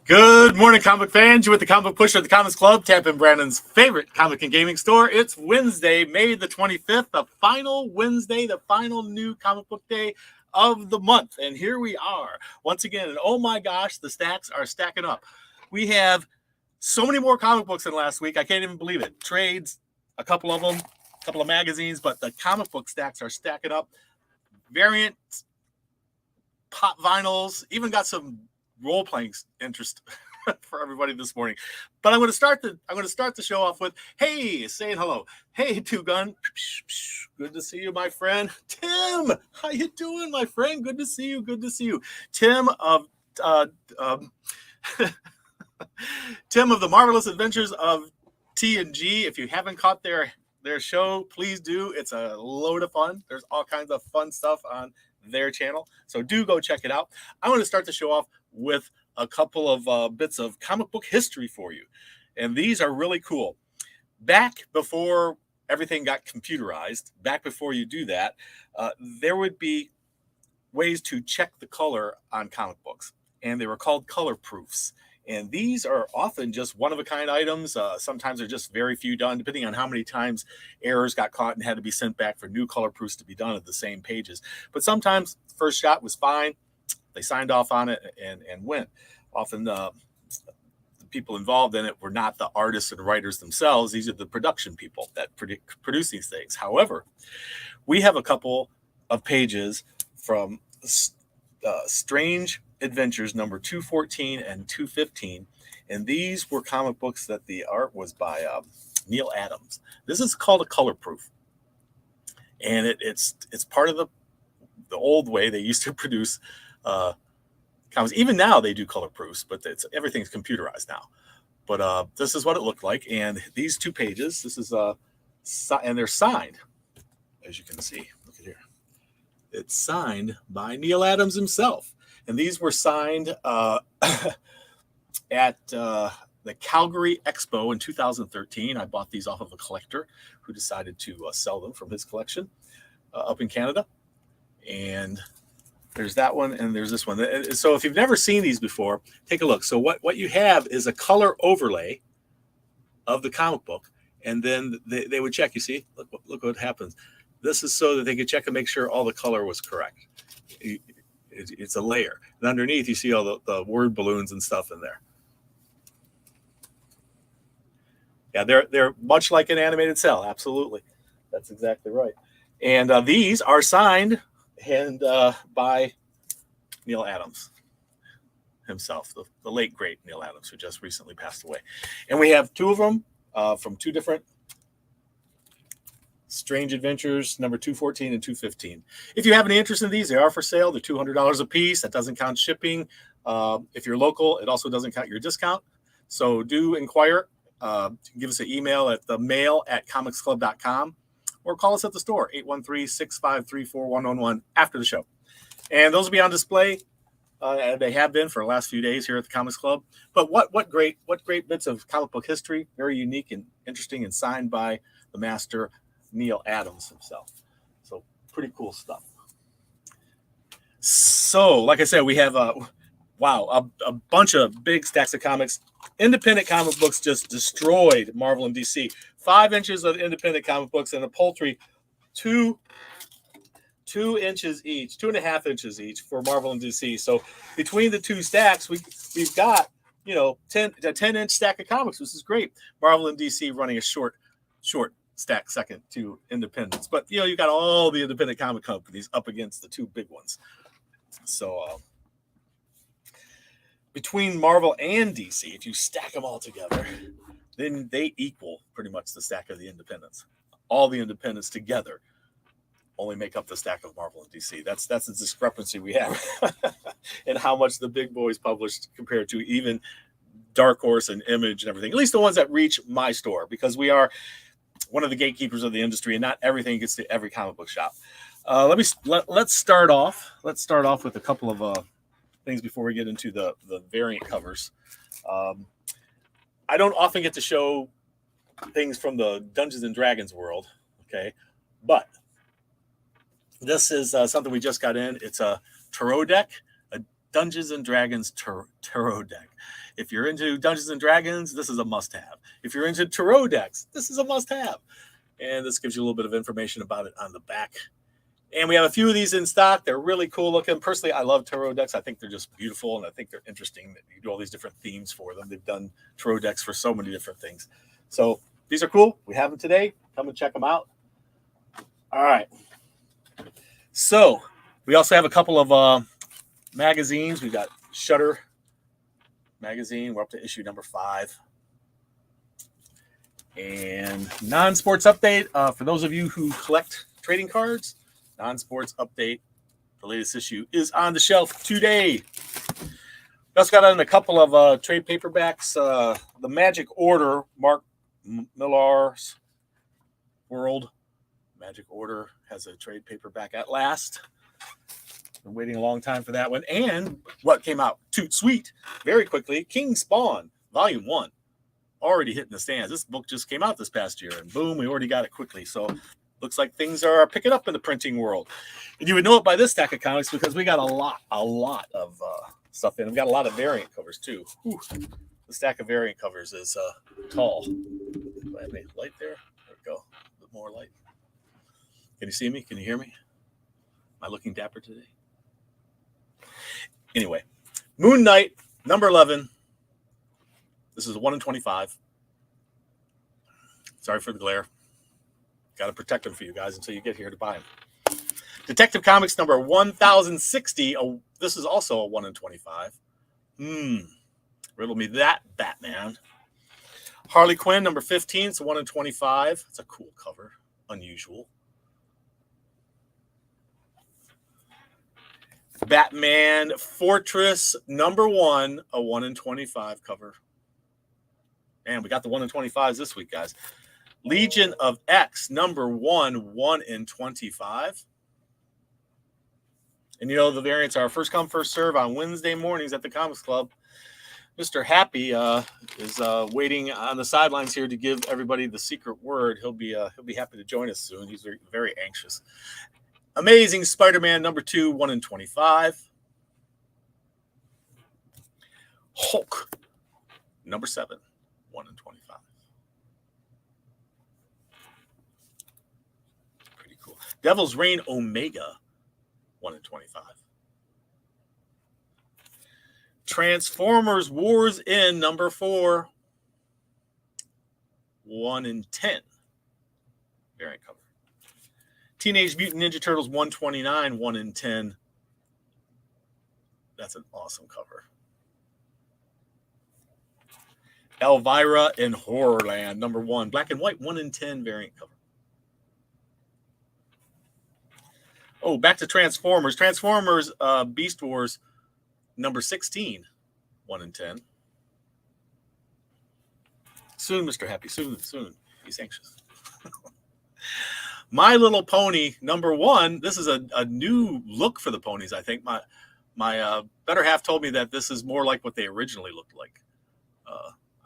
Good morning, comic fans. You're with the Comic Book Pusher at the Comics Club, Tampa and Brandon's favorite comic and gaming store. It's Wednesday, May the 25th, the final Wednesday, the final new comic book day of the month. And here we are once again. And oh my gosh, the stacks are stacking up. We have so many more comic books than last week. I can't even believe it. Trades, a couple of them, a couple of magazines, but the comic book stacks are stacking up. Variants, pop vinyls, even got some role-playing interest for everybody this morning. But I'm going to start the show off with, hey, saying hello. Hey, Two Gun. Good to see you, my friend. Tim, how you doing, my friend? Good to see you. Good to see you. Tim of Tim of the Marvelous Adventures of TNG. If you haven't caught their show, please do. It's a load of fun. There's all kinds of fun stuff on their channel, so do go check it out. I'm going to start the show off with a couple of bits of comic book history for you, and these are really cool. Back before everything got computerized, back before you do that, there would be ways to check the color on comic books, and they were called color proofs. And these are often just one-of-a-kind items. Sometimes they're just very few done, depending on how many times errors got caught and had to be sent back for new color proofs to be done at the same pages. But sometimes the first shot was fine. They signed off on it and went. Often the people involved in it were not the artists and writers themselves. These are the production people that produce these things. However, we have a couple of pages from Strange Adventures number 214 and 215, and these were comic books that the art was by Neal Adams. This is called a color proof, and it's part of the old way they used to produce comics. Even now they do color proofs, but everything's computerized now. But this is what it looked like, and these two pages, this is and they're signed, as you can see. Look at here. It's signed by Neal Adams himself. And these were signed at the Calgary Expo in 2013. I bought these off of a collector who decided to sell them from his collection up in Canada. And there's that one, and there's this one. So if you've never seen these before, take a look. So what you have is a color overlay of the comic book, and then they would check. You see, look what happens. This is so that they could check and make sure all the color was correct. It's a layer. And underneath, you see all the word balloons and stuff in there. Yeah, they're much like an animated cell. Absolutely. That's exactly right. And these are signed by Neal Adams himself, the late, great Neal Adams, who just recently passed away. And we have two of them from two different Strange Adventures, number 214 and 215. If you have any interest in these, they are for sale. They're $200 a piece. That doesn't count shipping. If you're local, it also doesn't count your discount. So do inquire. Give us an email at themail@comicsclub.com or call us at the store, 813-653-4111 after the show. And those will be on display. And they have been for the last few days here at the Comics Club. But what great bits of comic book history, very unique and interesting, and signed by the master Neal Adams himself. So pretty cool stuff. So like I said, we have a bunch of big stacks of comics. Independent comic books just destroyed Marvel and DC. 5 inches of independent comic books and a paltry 2 inches each, 2.5 inches each for Marvel and DC. So between the two stacks, we've got a 10-inch stack of comics, which is great. Marvel and DC running a short stack second to independents, but you got all the independent comic companies up against the two big ones. So between Marvel and DC, if you stack them all together, then they equal pretty much the stack of the independents. All the independents together only make up the stack of Marvel and DC. That's the discrepancy we have in how much the big boys published compared to even Dark Horse and Image and everything. At least the ones that reach my store, because we are one of the gatekeepers of the industry, and not everything gets to every comic book shop. Let's start off with a couple of things before we get into the variant covers. I don't often get to show things from the Dungeons and Dragons world, okay? But this is something we just got in. It's a tarot deck, Dungeons and Dragons Tarot deck. If you're into Dungeons and Dragons, this is a must-have. If you're into Tarot decks, this is a must-have. And this gives you a little bit of information about it on the back. And we have a few of these in stock. They're really cool looking. Personally, I love Tarot decks. I think they're just beautiful, and I think they're interesting that you do all these different themes for them. They've done Tarot decks for so many different things. So these are cool. We have them today. Come and check them out. All right. So we also have a couple of magazines. We've got Shutter magazine. We're up to issue number 5. And non-sports update for those of you who collect trading cards. Non-sports update. The latest issue is on the shelf today. We also got on a couple of trade paperbacks. The Magic Order, Mark Millar's World. Magic Order has a trade paperback at last. Been waiting a long time for that one. And what came out toot sweet very quickly, King Spawn, Volume 1. Already hitting the stands. This book just came out this past year, and boom, we already got it quickly. So looks like things are picking up in the printing world. And you would know it by this stack of comics because we got a lot of stuff in. We got a lot of variant covers too. Whew. The stack of variant covers is tall. Do I have any light there? There we go. A bit more light. Can you see me? Can you hear me? Am I looking dapper today? Anyway, Moon Knight, number 11. This is a 1 in 25. Sorry for the glare. Got to protect them for you guys until you get here to buy them. Detective Comics number 1060. Oh, this is also a 1 in 25. Riddle me that, Batman. Harley Quinn number 15. It's a 1 in 25. It's a cool cover. Unusual. Batman Fortress number 1. A 1 in 25 cover. And we got the 1 in 25s this week, guys. Legion of X, number 1, 1 in 25. And you know the variants are first come, first serve on Wednesday mornings at the Comics Club. Mr. Happy is waiting on the sidelines here to give everybody the secret word. He'll be happy to join us soon. He's very, very anxious. Amazing Spider-Man, number 2, 1 in 25. Hulk, number 7. 1 in 25. Pretty cool. Devil's Reign Omega, 1 in 25. Transformers Wars In, number 4. 1 in 10. Variant cover. Teenage Mutant Ninja Turtles 129, 1 in 10. That's an awesome cover. Elvira in Horrorland, number 1. Black and white, 1 in 10 variant cover. Oh, back to Transformers. Transformers Beast Wars, number 16. 1 in 10. Soon, Mr. Happy. Soon. He's anxious. My Little Pony, number 1. This is a new look for the ponies, I think. My better half told me that this is more like what they originally looked like.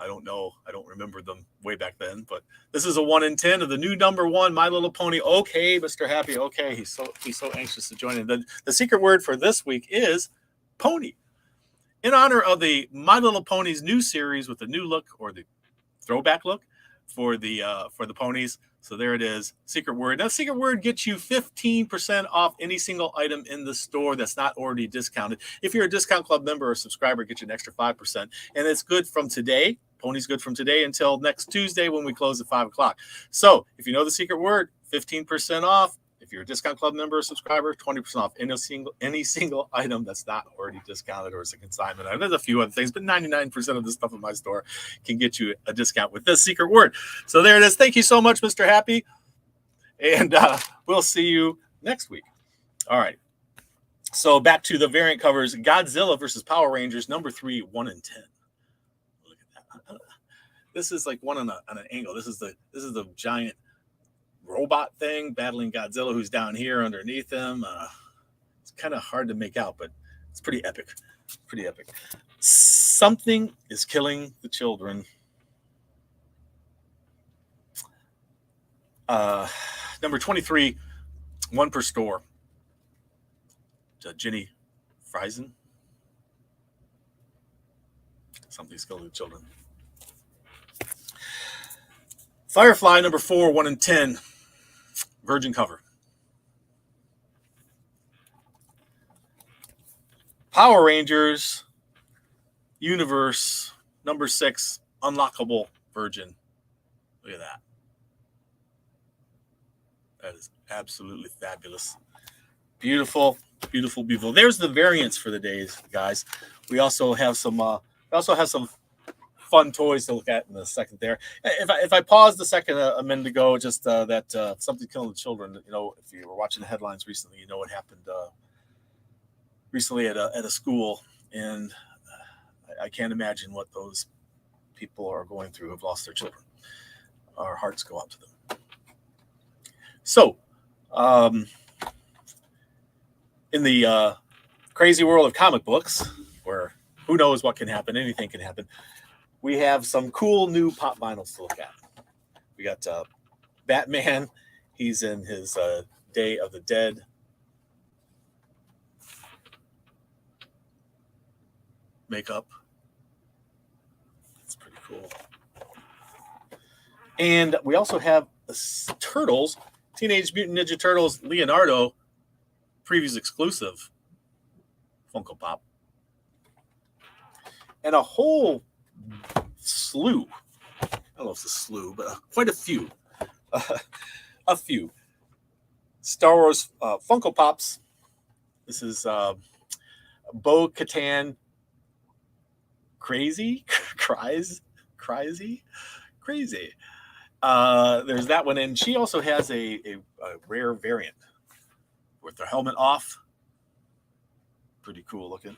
I don't know. I don't remember them way back then, but this is a 1 in 10 of the new number 1, My Little Pony. Okay, Mr. Happy. Okay, he's so anxious to join in. The secret word for this week is pony. In honor of the My Little Pony's new series with the new look, or the throwback look for the ponies. So there it is. Secret word. Now, secret word gets you 15% off any single item in the store that's not already discounted. If you're a Discount Club member or subscriber, get you an extra 5%. And it's good from today. Pony's good from today until next Tuesday when we close at 5 o'clock. So if you know the secret word, 15% off. If you're a Discount Club member or subscriber, 20% off any single item that's not already discounted or is a consignment item. There's a few other things, but 99% of the stuff in my store can get you a discount with this secret word. So there it is. Thank you so much, Mr. Happy. And we'll see you next week. All right. So back to the variant covers. Godzilla versus Power Rangers, number 3, 1 in 10. Look at that. This is like one on an angle. This is the giant robot thing battling Godzilla, who's down here underneath him. It's kind of hard to make out, but it's pretty epic. Something is killing the children. Number 23, 1 per store. Jenny Friesen. Something's killing the children. Firefly number 4, 1 in 10. Virgin cover. Power Rangers Universe number 6, Unlockable Virgin. Look at that. That is absolutely fabulous. Beautiful, beautiful, beautiful. There's the variants for the days, guys. We also have some fun toys to look at in a second there. If I paused a second a minute ago, just that something killing the children. You know, if you were watching the headlines recently, you know what happened recently at a school, and I can't imagine what those people are going through who have lost their children. Our hearts go out to them. So, in the crazy world of comic books, where who knows what can happen, anything can happen, we have some cool new pop vinyls to look at. We got Batman. He's in his Day of the Dead makeup. It's pretty cool. And we also have Turtles, Teenage Mutant Ninja Turtles Leonardo, previews exclusive Funko Pop. And a whole slew, I don't know if it's a slew, but quite a few, Star Wars Funko Pops. This is Bo-Katan Crazy. There's that one, and she also has a rare variant with her helmet off. Pretty cool looking.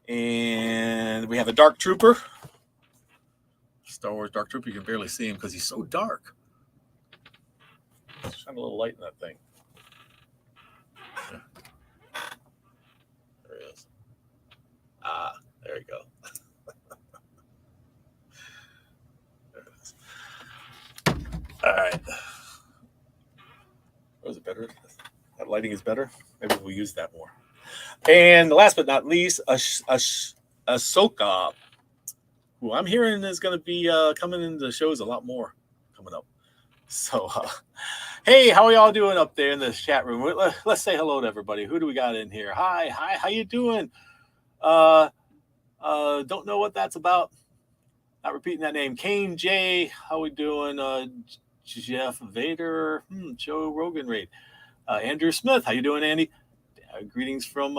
And we have a Dark Trooper. Star Wars Dark Trooper. You can barely see him because he's so dark. Let's shine a little light in that thing. There he is. There you go. There it is. All right. Was it better? That lighting is better. Maybe we'll use that more. And last but not least, Ahsoka, who I'm hearing is going to be coming into the shows a lot more coming up. So, hey, how are y'all doing up there in the chat room? Let's say hello to everybody. Who do we got in here? Hi, how you doing? Don't know what that's about. Not repeating that name. Kane J, how we doing? Jeff Vader, Joe Rogan Raid. Andrew Smith, how you doing, Andy? Greetings from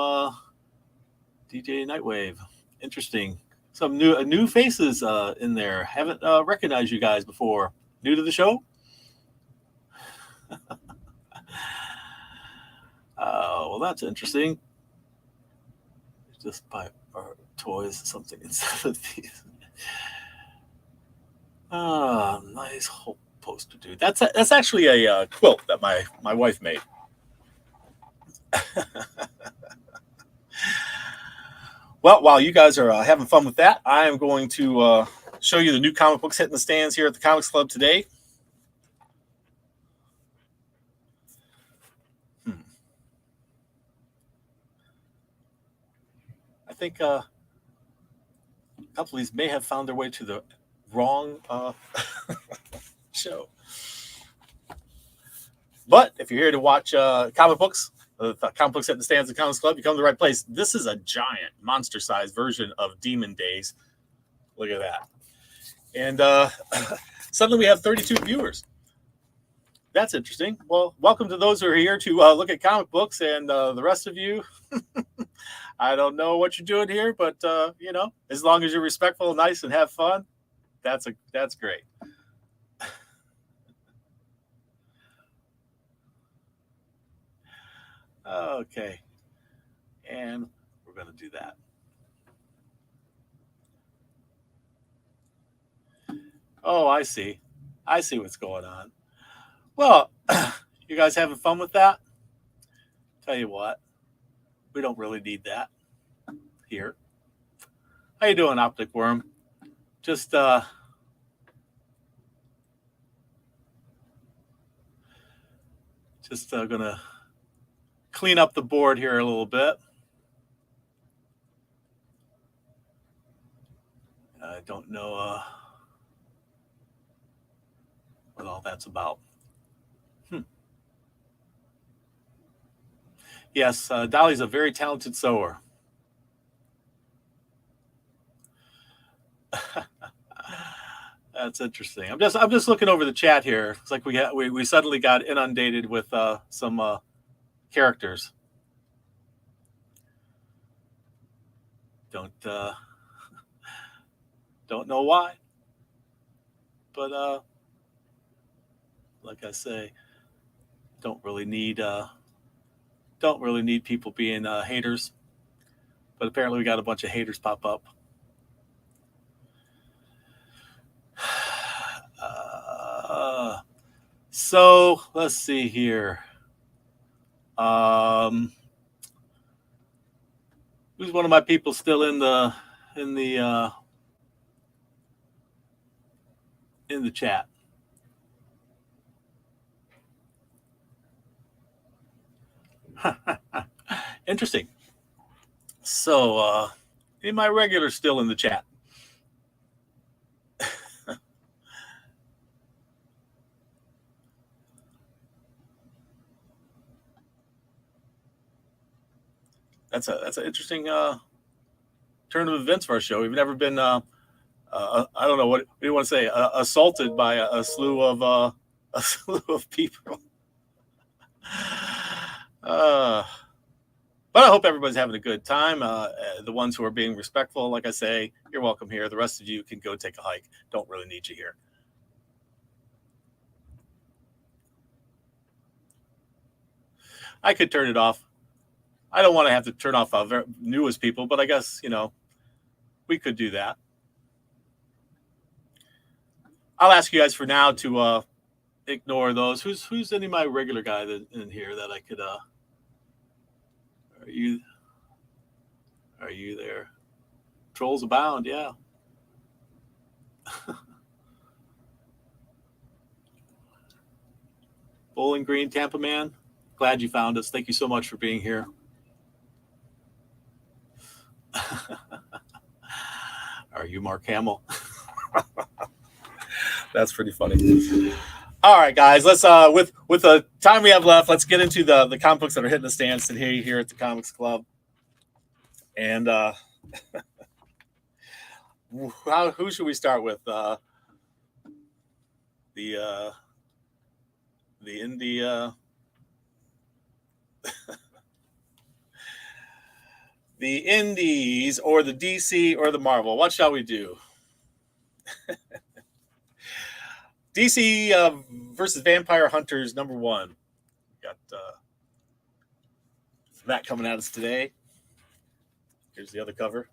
DJ Nightwave. Interesting. Some new faces in there. Haven't recognized you guys before. New to the show? Well, that's interesting. Just buy our toys, something instead of these. Nice whole poster, dude. That's actually a quilt that my wife made. Well, while you guys are having fun with that, I am going to show you the new comic books hitting the stands here at the Comics Club today. I think a couple of these may have found their way to the wrong show. But if you're here to watch comic books, comic books at the stands of the Comics Club, you come to the right place. This is a giant, monster-sized version of Demon Days. Look at that. And suddenly we have 32 viewers. That's interesting. Well, welcome to those who are here to look at comic books, and the rest of you, I don't know what you're doing here, but you know, as long as you're respectful and nice and have fun, that's great. Okay, and we're going to do that. Oh, I see what's going on. Well, you guys having fun with that? Tell you what, we don't really need that here. How you doing, Optic Worm? Just gonna clean up the board here a little bit. I don't know what all that's about. Yes, Dolly's a very talented sewer. That's interesting. I'm just looking over the chat here. It's like we suddenly got inundated with some characters. Don't don't know why, but like I say, don't really need people being haters. But apparently, we got a bunch of haters pop up. So let's see here. Who's one of my people still in the chat? Interesting. So, any of my regulars still in the chat? That's an interesting turn of events for our show. We've never been I don't know what do you want to say assaulted by a slew of people. But I hope everybody's having a good time. The ones who are being respectful, like I say, you're welcome here. The rest of you can go take a hike. Don't really need you here. I could turn it off. I don't want to have to turn off our newest people, but I guess, we could do that. I'll ask you guys for now to ignore those. Who's any of my regular guy in here that I could Are you there? Trolls abound, yeah. Bowling Green, Tampa Man. Glad you found us. Thank you so much for being here. Are you Mark Hamill? That's pretty funny. All right, guys. Let's with the time we have left, let's get into the comic books that are hitting the stands today here at the Comics Club. And who should we start with? The indie the indies or the DC or the Marvel? What shall we do? DC versus Vampire Hunters #1. Got that coming at us today. Here's the other cover.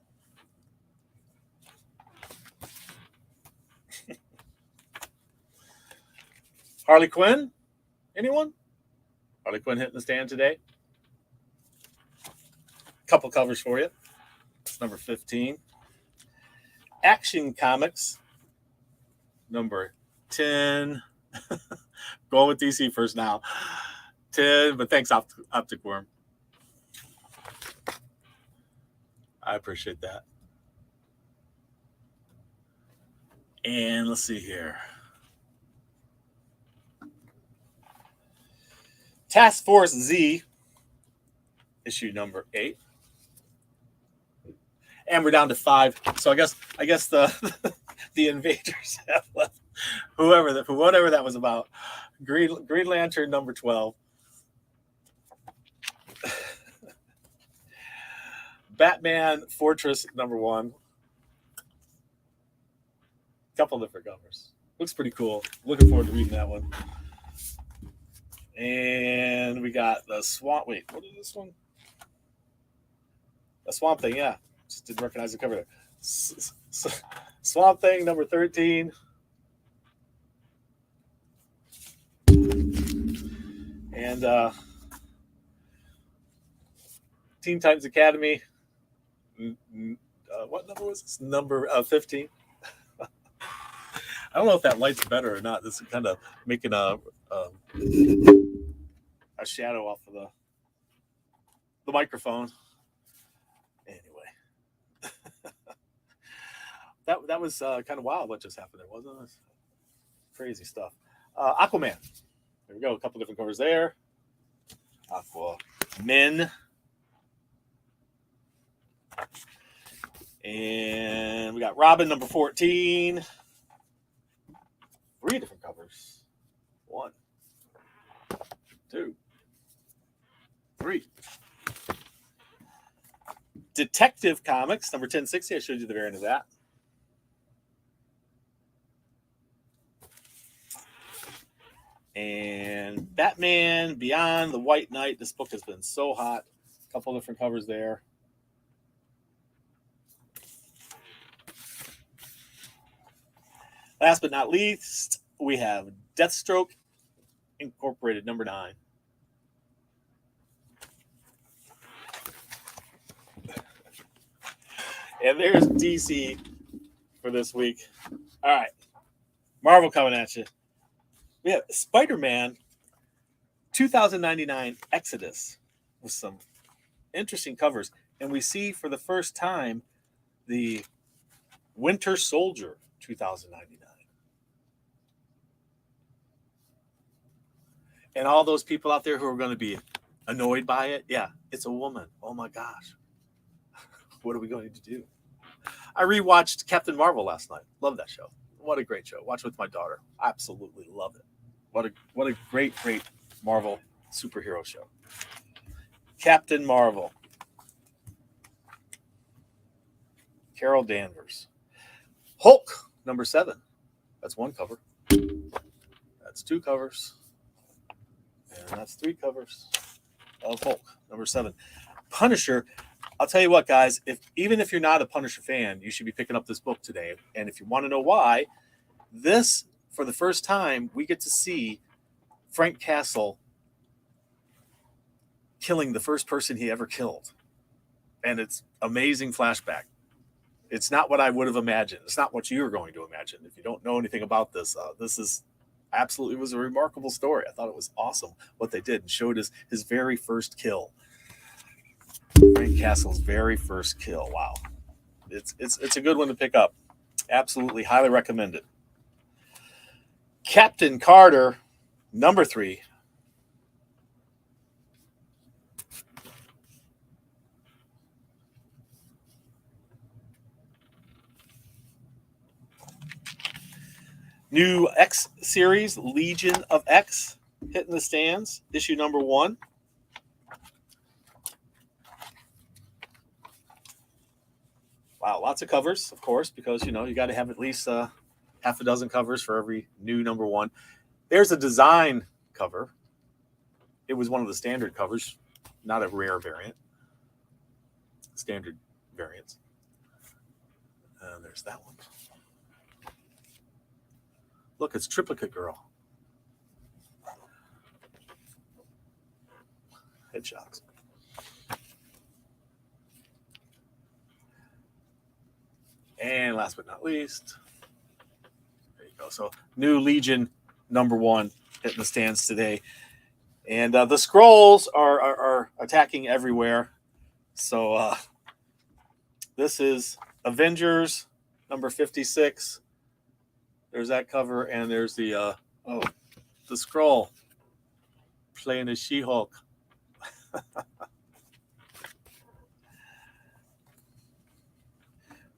Harley Quinn? Anyone? Harley Quinn hitting the stand today. Couple covers for you. It's number 15. Action Comics, number 10. Going with DC first now. 10, but thanks, Optic Worm. I appreciate that. And let's see here. Task Force Z, issue number 8. And we're down to 5. So I guess the the invaders have left. Whatever that was about. Green Lantern number 12. Batman Fortress number 1. Couple different covers. Looks pretty cool. Looking forward to reading that one. And we got the Swamp. Wait, what is this one? The Swamp Thing, yeah. Just didn't recognize the cover there. Swamp Thing number 13. And Teen Titans Academy. What number was this? Number 15. I don't know if that light's better or not. This is kind of making a shadow off of the microphone. Anyway. that was kind of wild what just happened there, wasn't it? Crazy stuff. Aquaman. There we go. A couple different covers there. Aquaman. And we got Robin number 14. 3 different covers. 1, 2, 3. Detective Comics number 1060. I showed you the variant of that. And Batman Beyond the White Knight. This book has been so hot. A couple different covers there. Last but not least, we have Deathstroke Incorporated number 9. And there's DC for this week. All right. Marvel coming at you. We have Spider-Man 2099 Exodus with some interesting covers. And we see for the first time the Winter Soldier 2099. And all those people out there who are going to be annoyed by it, yeah, it's a woman. Oh my gosh. What are we going to do? I rewatched Captain Marvel last night. Love that show. What a great show. Watch it with my daughter. Absolutely love it. What a great Marvel superhero show. Captain Marvel. Carol Danvers. Hulk, number 7. That's 1 cover. That's 2 covers. And that's 3 covers of Hulk, number 7. Punisher. I'll tell you what, guys, even if you're not a Punisher fan, you should be picking up this book today. And if you want to know why, this, for the first time, we get to see Frank Castle killing the first person he ever killed. And it's amazing flashback. It's not what I would have imagined. It's not what you're going to imagine. If you don't know anything about this, this is absolutely was a remarkable story. I thought it was awesome what they did and showed us his very first kill. Frank Castle's very first kill. Wow. It's a good one to pick up. Absolutely highly recommend it. Captain Carter, number 3. New X series, Legion of X, hitting the stands. Issue number 1. Wow, lots of covers, of course, because, you got to have at least half a dozen covers for every new number 1. There's a design cover. It was one of the standard covers, not a rare variant. Standard variants. There's that one. Look, it's Triplicate Girl. Headshots. And last but not least, there you go. So new Legion number 1 hitting the stands today. And the Skrulls are attacking everywhere. So this is Avengers number 56. There's that cover, and there's the Skrull playing the She-Hulk.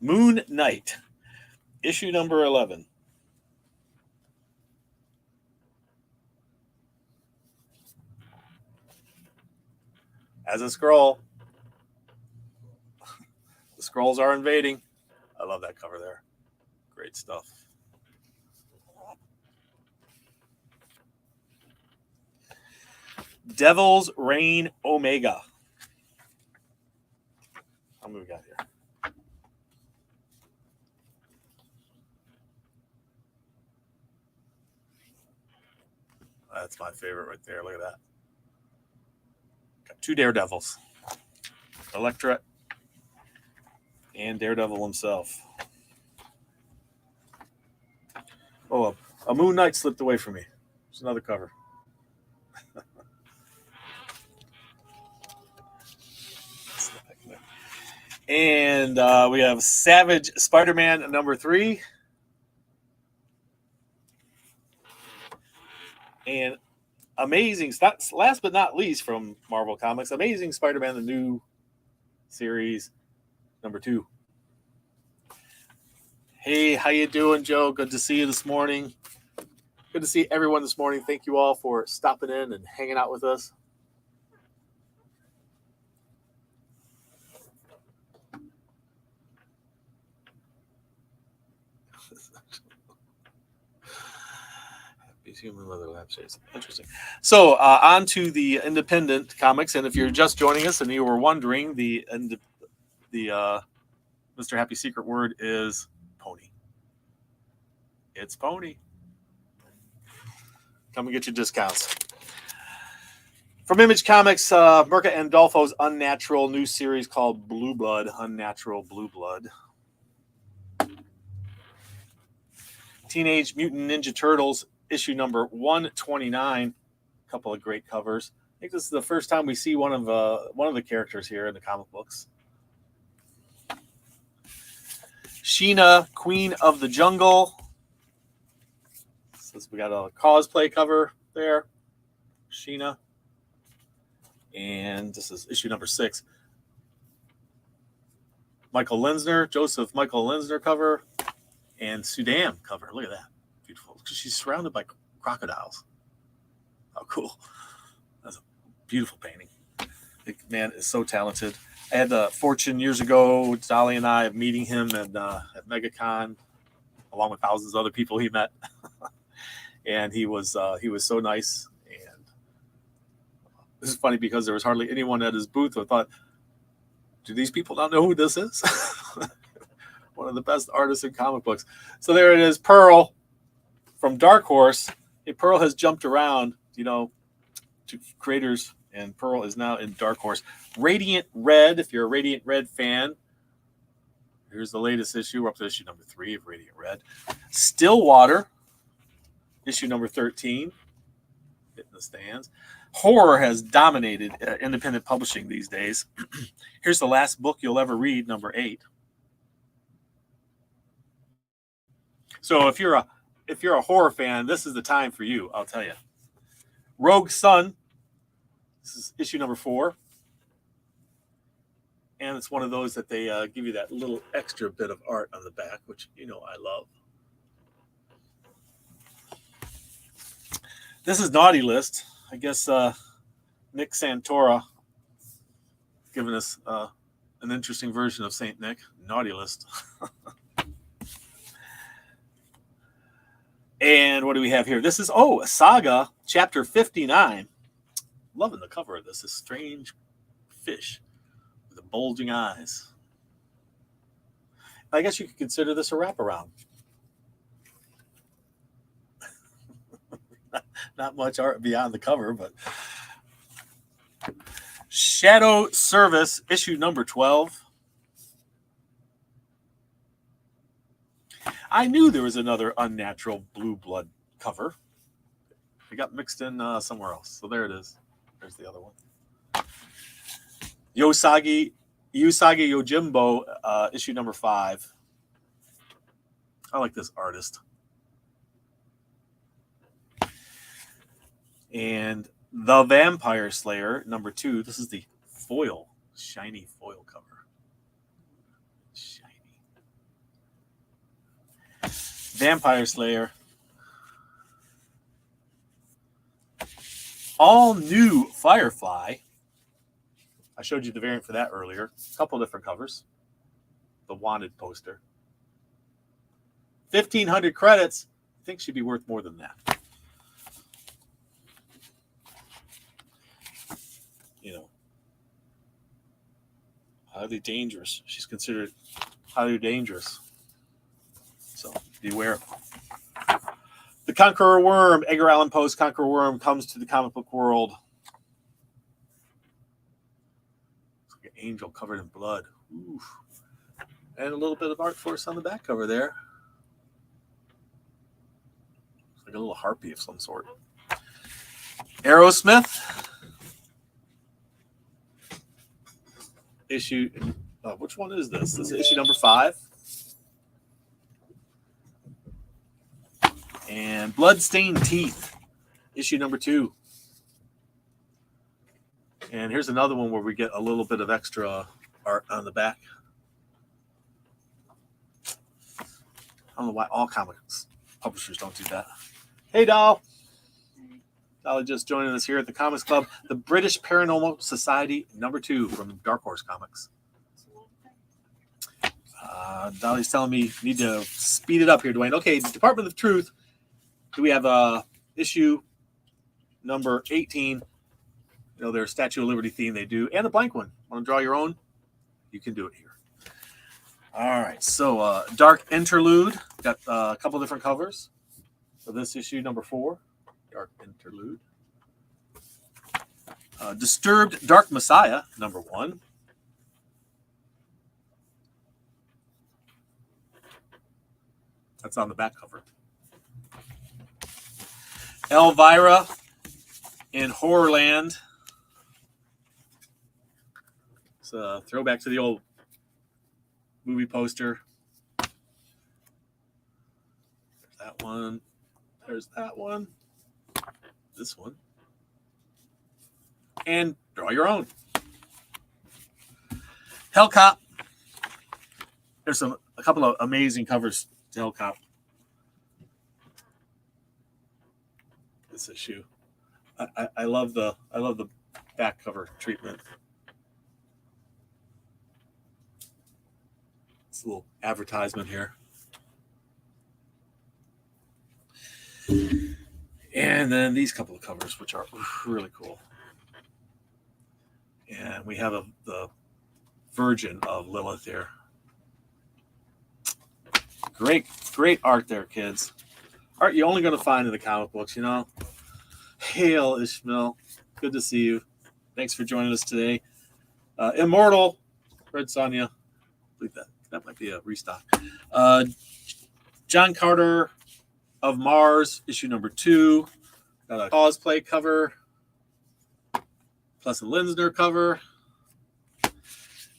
Moon Knight, issue number 11. As a Skrull, the Skrulls are invading. I love that cover there. Great stuff. Devil's Reign Omega. How many we got here? That's my favorite right there. Look at that. Got 2 Daredevils. Elektra and Daredevil himself. Oh, a Moon Knight slipped away from me. There's another cover. And we have Savage Spider-Man number 3. And Amazing, last but not least from Marvel Comics, Amazing Spider-Man, the new series, number 2. Hey, how you doing, Joe? Good to see you this morning. Good to see everyone this morning. Thank you all for stopping in and hanging out with us. Human leather lampshades. Interesting. So on to the independent comics, and if you're just joining us and you were wondering, the Mr. Happy secret word is pony. It's pony. Come and get your discounts. From Image Comics, Mirka Andolfo's Unnatural new series called Blue Blood, Unnatural Blue Blood. Teenage Mutant Ninja Turtles issue number 129. A couple of great covers. I think this is the first time we see one of the characters here in the comic books. Sheena, Queen of the Jungle. So we got a cosplay cover there. Sheena. And this is issue number 6. Michael Lensner, Joseph Michael Lensner cover. And Sudan cover. Look at that. Beautiful. She's surrounded by crocodiles. Oh, cool. That's a beautiful painting. The man is so talented. I had the fortune years ago, Dolly and I, of meeting him at MegaCon, along with thousands of other people he met. And he was so nice. And this is funny because there was hardly anyone at his booth who thought, do these people not know who this is? One of the best artists in comic books. So there it is, Pearl from Dark Horse. Hey, Pearl has jumped around, to creators, and Pearl is now in Dark Horse. Radiant Red, if you're a Radiant Red fan, here's the latest issue. We're up to issue number 3 of Radiant Red. Stillwater, issue number 13, hitting the stands. Horror has dominated independent publishing these days. Here's the last book you'll ever read, number 8. So if you're a horror fan, this is the time for you, I'll tell you. Rogue Sun, this is issue number 4. And it's one of those that they give you that little extra bit of art on the back, which I love. This is Naughty List. I guess Nick Santora giving us an interesting version of Saint Nick. Naughty List. And what do we have here? This is, Saga, chapter 59. Loving the cover of this. This strange fish with the bulging eyes. I guess you could consider this a wraparound. Not much art beyond the cover, but Shadow Service, issue number 12. I knew there was another Unnatural Blue Blood cover. It got mixed in somewhere else. So there it is. There's the other one. Usagi Yojimbo, issue number 5. I like this artist. And The Vampire Slayer, number 2. This is the foil, shiny foil cover. Shiny. Vampire Slayer. All new Firefly. I showed you the variant for that earlier. A couple different covers. The wanted poster. 1,500 credits. I think she'd be worth more than that. Highly dangerous. She's considered highly dangerous. So beware. The Conqueror Worm, Edgar Allan Poe's Conqueror Worm, comes to the comic book world. It's like an angel covered in blood. Oof. And a little bit of art for us on the back cover there. It's like a little harpy of some sort. Aerosmith. Issue Which one is this? This is issue number 5. And Bloodstained Teeth, issue number 2. And here's another one where we get a little bit of extra art on the back. I don't know why all comics publishers don't do that. Hey, Doll. Dolly just joining us here at the Comics Club. The British Paranormal Society number 2 from Dark Horse Comics. Dolly's telling me need to speed it up here, Dwayne. Okay, Department of Truth. Do we have issue number 18? You know, their Statue of Liberty theme they do, and a blank one. Want to draw your own? You can do it here. All right, so Dark Interlude. Got a couple different covers for this issue number 4. Dark Interlude. Disturbed Dark Messiah, number 1. That's on the back cover. Elvira in Horrorland. It's a throwback to the old movie poster. There's that one. There's that one. This one. And draw your own. Hellcop. There's a couple of amazing covers to Hellcop. This issue. I love the back cover treatment. It's a little advertisement here. And then these couple of covers, which are really cool. And we have the Virgin of Lilith here. Great art there, kids. Art you're only going to find in the comic books, you know. Hail, Ishmael. Good to see you. Thanks for joining us today. Immortal, Red Sonja. I believe that might be a restock. John Carter of Mars, issue number 2. Got a cosplay cover, plus a Linsner cover.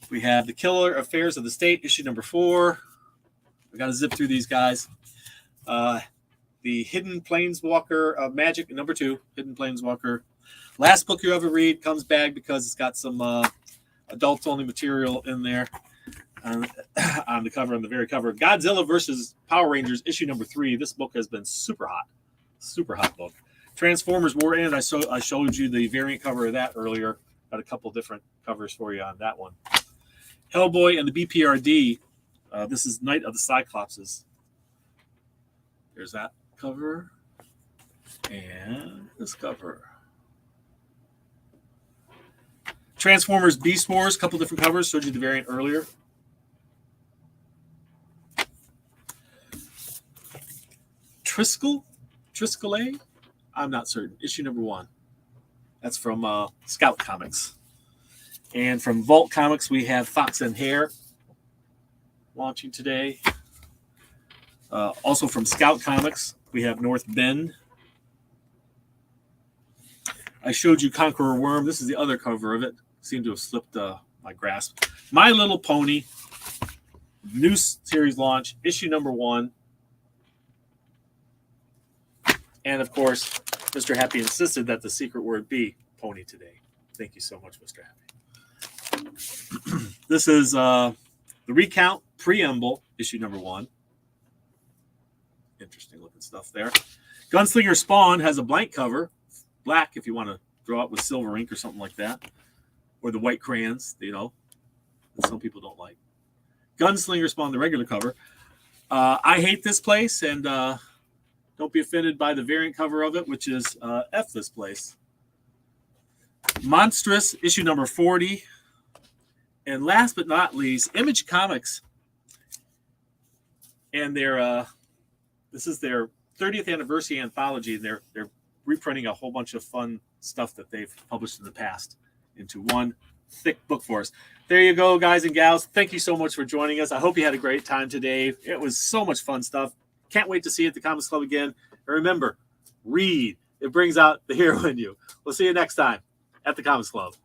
We have The Killer Affairs of the State, issue number 4. We got to zip through these guys. The Hidden Planeswalker of Magic, number 2. Hidden Planeswalker. Last book you ever read comes back because it's got some adults-only material in there on the cover, on the very cover. Godzilla versus Power Rangers, issue number 3. This book has been super hot book. Transformers War End. I showed you the variant cover of that earlier. Got a couple different covers for you on that one. Hellboy and the BPRD. This is Night of the Cyclopses. There's that cover. And this cover. Transformers Beast Wars. A couple different covers. Showed you the variant earlier. Triskel? I'm not certain. Issue number 1. That's from Scout Comics. And from Vault Comics, we have Fox and Hare launching today. Also from Scout Comics, we have North Bend. I showed you Conqueror Worm. This is the other cover of it. Seemed to have slipped my grasp. My Little Pony, new series launch, issue number 1. And, of course, Mr. Happy insisted that the secret word be pony today. Thank you so much, Mr. Happy. This is the Recount Preamble, issue number 1. Interesting looking stuff there. Gunslinger Spawn has a blank cover. Black if you want to draw it with silver ink or something like that. Or the white crayons, you know, that some people don't like. Gunslinger Spawn, the regular cover. I hate this place, and don't be offended by the variant cover of it, which is F this place. Monstrous, issue number 40. And last but not least, Image Comics. And this is their 30th anniversary anthology. And they're reprinting a whole bunch of fun stuff that they've published in the past into one thick book for us. There you go, guys and gals. Thank you so much for joining us. I hope you had a great time today. It was so much fun stuff. Can't wait to see you at the Comics Club again. And remember, read. It brings out the hero in you. We'll see you next time at the Comics Club.